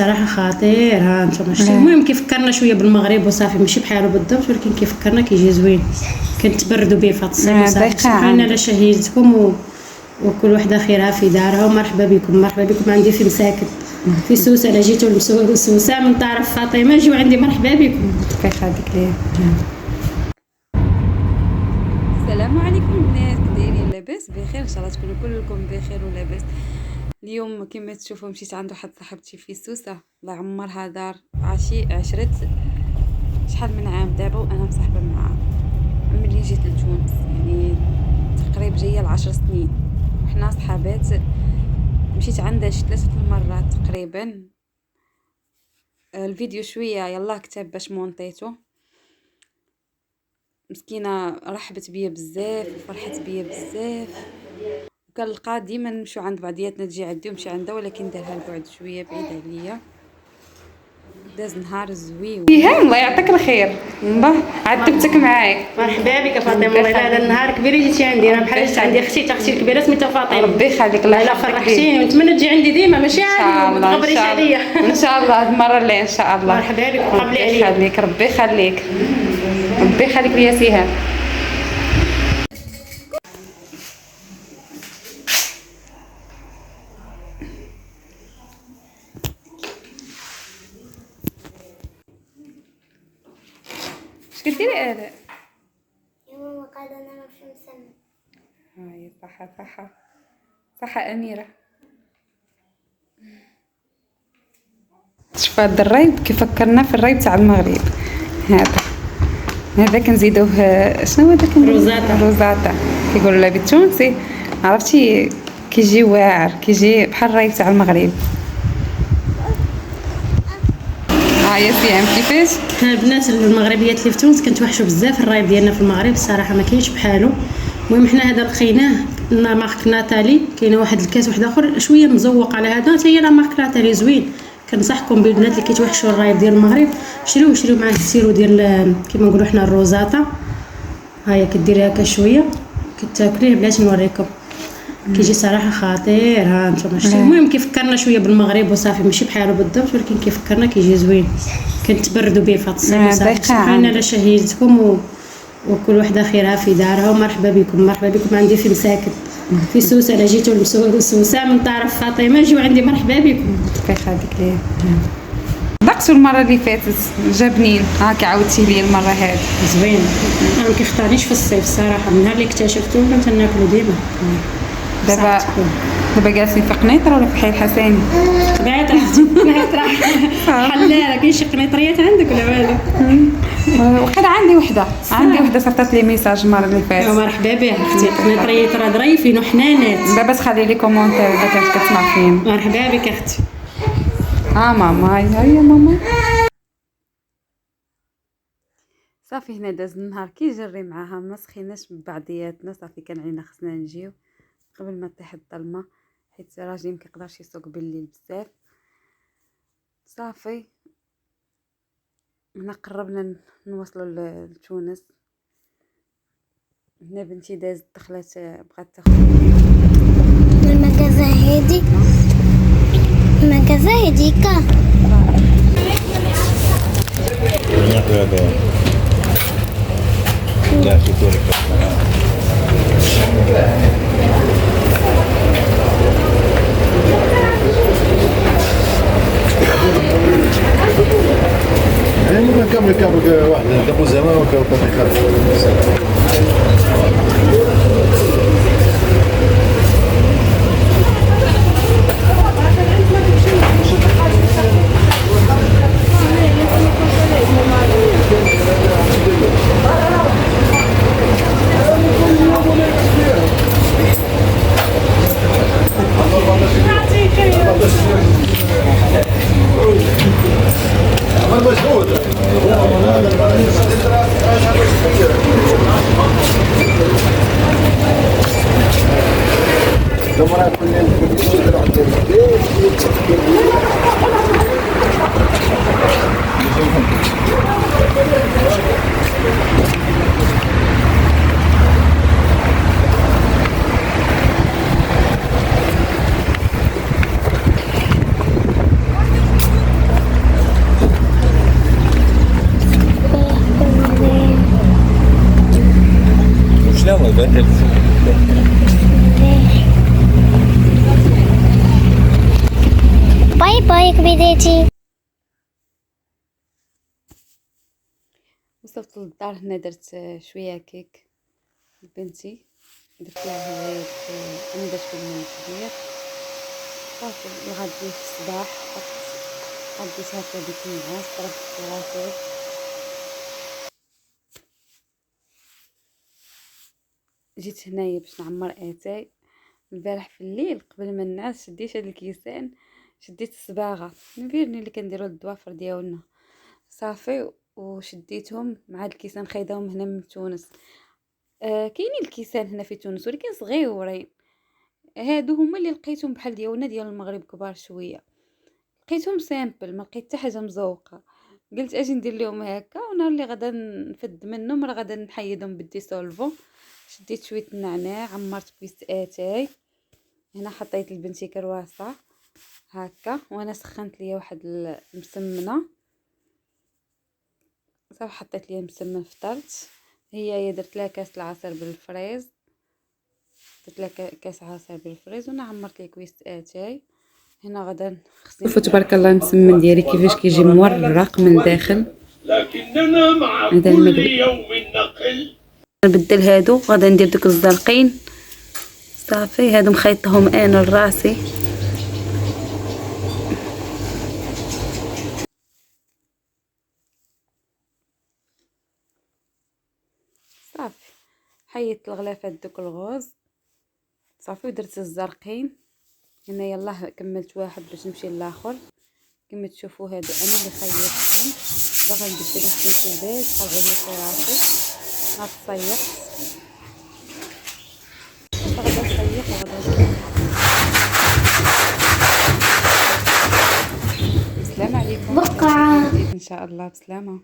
صراحه خطير. ها انتم شتي. المهم كيفكرنا شويه بالمغرب وصافي، ماشي بحالو بالضبط ولكن كيفكرنا كيجي زوين. كنتبردوا به في هذا الصيف وصافي. سبحان الله شهيتكم وكل وحده خيرها في دارها. ومرحبا بكم مرحبا بكم عندي في مساكن في سوسه. انا جيتو لسوسه من طرف فاطمه، جيو عندي مرحبا بكم. كيف خادك ليه. السلام عليكم الناس، دايرين لاباس بخير؟ ان شاء الله تكونوا كلكم بخير ولاباس. اليوم كما تشوفوا مشيت عند واحد صاحبتي في سوسه، الله يعمرها دار عشرة شحال من عام دابا وانا مصاحبه معها ملي جيت لتونس، يعني تقريبا جايه ل10 سنين وحنا صحابات. مشيت عندها شي 3 المرات تقريبا. الفيديو شويه يلا كتاب باش مونطيتو. مسكينه رحبت بيا بزاف وفرحت بيا بزاف، وكنلقى ديما نمشيو عند بعضياتنا، تجي عندي ونمشي عندها، ولكن دارها البعد شويه بعيد عليا. داز نهار زوين. الله يعطيك الخير، الله عذبتك معاك. مرحبا بك فاطمه. والله هذا النهار كبير جيتي عندي. انا بحال جيت عندي اختي الكبيره سميتها فاطمه. ربي يخليك، الله يلا فرحتيني ونتمنى تجي عندي ديما، ماشي عادي ما تغبريش عليا. ان شاء الله المره اللي ان شاء الله. مرحبا بك قبلي عليا. يخليك ربي يخليك ربي يخليك ليا سهام. اش كديري آلاء؟ يا ماما قاعدة أنام في مسمى. هاي صحة أميرة. شوف هاد الريب كيفكرنا في الريب تاع المغرب. هذا كنزيدوه شنو هذا؟ روزاتا كيقولوا له بالتونسي. عرفتي كيجي واعر، كيجي بحال الريب تاع المغرب. يا سيام كيفاش؟ حنا البنات المغربيات اللي في تونس كنتوحشوا بزاف الرايب ديالنا في المغرب الصراحه، ما كاينش بحالو. المهم حنا هذا لقيناه لا مارك ناتالي. كاينه واحد الكاس واحد اخر شويه مزوق على هذا، حتى هي لا مارك ناتالي زوين. كنصحكم بالبنات اللي كيتوحشوا الرايب ديال المغرب شريو معاه السيرو ديال كيما نقولوا حنا الروزاتا. هيا كديري هكا شويه كتاكليه. بلاتي نوريكم كيجي صراحه خطير. ها انتم شتي. المهم كيفكرنا شويه بالمغرب وصافي، ماشي بحالو بالضبط ولكن كيفكرنا كيجي زوين. كنتبردوا به في هذا الصيف وصافي. سبحان الله شهيتكم وكل وحده خيرها في دارها. ومرحبا بكم مرحبا بكم عندي في مساكن في سوسه. انا جيتو لسوسه من طرف فاطمه، جيو عندي مرحبا بكم. كيف خادك ليه. دقتو المره اللي فاتت جابنين، هاكا عاودتي لي المره هذه زوين. انا ما كيخطرنيش في الصيف الصراحه، من نهار اللي اكتشفتو كنت ناكلو ديما. دابا جالسين في قنيطره ولا في حي الحساني؟ قنيطره حلاله. كاين شي قنيطريات عندك ولا والو؟ وقيلا عندي وحده صيفطت لي ميساج المره اللي فاتت. مرحبا بها اختي. قنيطريات راه ظريفين وحنانات. دابا تخلي لي كومونتير اذا كانت كتسمع فين. مرحبا بك اختي. ماما هيا ماما. صافي هنا داز النهار كيجري معاها، ما سخيناش ببعضياتنا. صافي كان علينا خصنا نجيو قبل ما طيح الظلمه، حيت راجلي مكيقدرش يسوق بالليل بزاف. صافي هنا قربنا نوصلوا لتونس. هنا بنتي دازت دخلت بغات تاخذ المكازا هديكا. يعني ممكن نكمل كابل واحد كابل زمان وكابل خالص. مجهود باي باي كبيداتي. وصلت للدار هنا درت شويه كيك لبنتي، درت لها هوايات. انا درت فيهم كبير صافي الغد في الصباح غديت هكا ديك النعاس ضربت راسي. جيت هنايا باش نعمر اتاي البارح في الليل قبل ما ننعس. شديت هاد الكيسان، شديت الصباغه نبيرني اللي كنديروا الضوافر ديالنا صافي، وشديتهم مع هاد الكيسان خايداهم هنا من تونس. كاينين الكيسان هنا في تونس ولكن صغيورين، هادو هما اللي لقيتهم بحال ديالنا ديال المغرب كبار شويه، لقيتهم سامبل ما لقيت حتى حاجه مزوقه. قلت اجي ندير لهم هكا، ونهار اللي غدا نفد منهم راه غدا نحيدهم بالديسولفو. شديت شويه النعناع عمرت كويس اتاي هنا، حطيت لبنتي كرواسه هكا، وانا سخنت ليا واحد المسمنه صافي، حطيت ليا مسمن فطرت. هي درت لها كاس العصير بالفريز، درت لها كاس عصير بالفريز، وانا عمرت ليا كويس اتاي هنا غدا خصني. شوفوا تبارك الله المسمن ديالي كيفاش كيجي مورق من داخل. لكننا مع هذا كل المقلي يوم نقل. نبدل هادو غدا ندير دوك الزرقين صافي، هادو مخيطهم انا لراسي. صافي حيدت الغلافات دوك الغوز صافي، ودرت الزرقين هنا. يلاه كملت واحد باش نمشي للاخر. كما تشوفوا هادو انا اللي خيطتهم، باغا نبدل في البيت طلعوا لي في راسي. غتصيح غدا نصيح وغدا. السلام عليكم، بقعة ان شاء الله بسلامه.